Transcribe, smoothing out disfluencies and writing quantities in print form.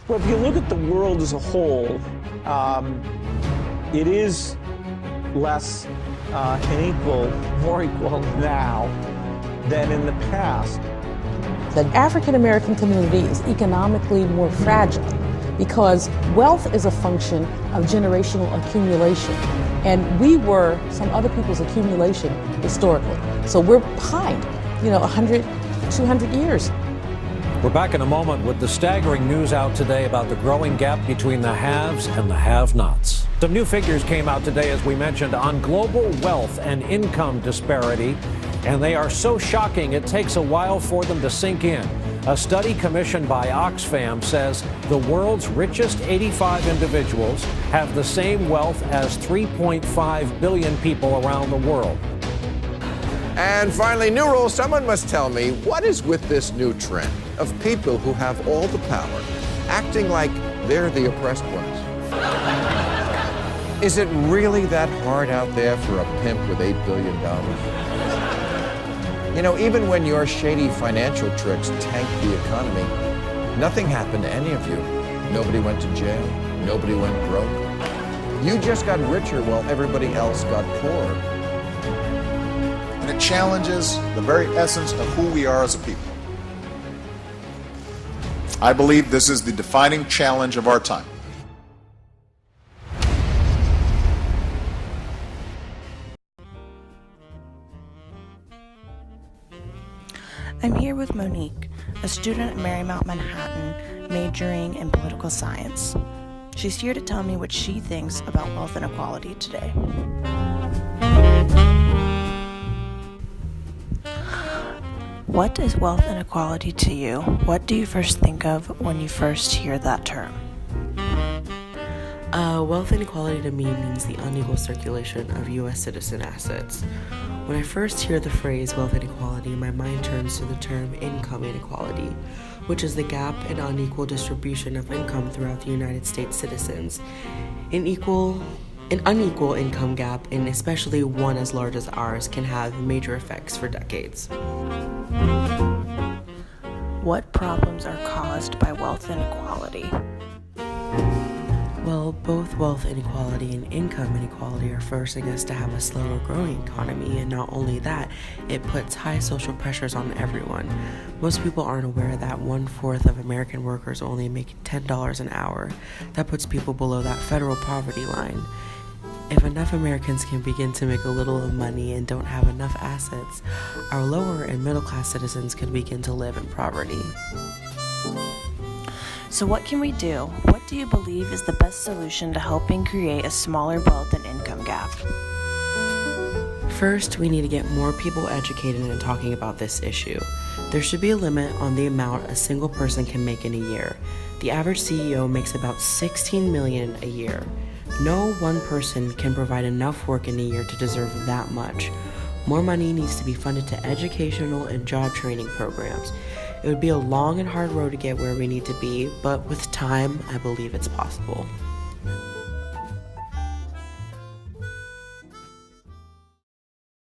Well, if you look at the world as a whole, it is less more equal now than in the past. The African American community is economically more fragile because wealth is a function of generational accumulation. And we were some other people's accumulation historically. So we're behind, 100, 200 years. We're back in a moment with the staggering news out today about the growing gap between the haves and the have-nots. Some new figures came out today, as we mentioned, on global wealth and income disparity, and they are so shocking it takes a while for them to sink in. A study commissioned by Oxfam says the world's richest 85 individuals have the same wealth as 3.5 billion people around the world. And finally, new rule, someone must tell me, what is with this new trend of people who have all the power acting like they're the oppressed ones? Is it really that hard out there for a pimp with $8 billion? Even when your shady financial tricks tanked the economy, nothing happened to any of you. Nobody went to jail. Nobody went broke. You just got richer while everybody else got poorer. And it challenges the very essence of who we are as a people. I believe this is the defining challenge of our time. I'm here with Monique, a student at Marymount Manhattan, majoring in political science. She's here to tell me what she thinks about wealth inequality today. What is wealth inequality to you? What do you first think of when you first hear that term? Wealth inequality to me means the unequal circulation of U.S. citizen assets. When I first hear the phrase wealth inequality, my mind turns to the term income inequality, which is the gap in unequal distribution of income throughout the United States citizens. An unequal income gap, and especially one as large as ours, can have major effects for decades. What problems are caused by wealth inequality? Well, both wealth inequality and income inequality are forcing us to have a slower growing economy, and not only that, it puts high social pressures on everyone. Most people aren't aware that 1/4 of American workers only make $10 an hour. That puts people below that federal poverty line. If enough Americans can begin to make a little money and don't have enough assets, our lower and middle class citizens could begin to live in poverty. So what can we do? What do you believe is the best solution to helping create a smaller wealth and income gap? First, we need to get more people educated and talking about this issue. There should be a limit on the amount a single person can make in a year. The average CEO makes about $16 million a year. No one person can provide enough work in a year to deserve that much. More money needs to be funded to educational and job training programs. It would be a long and hard road to get where we need to be, but with time, I believe it's possible.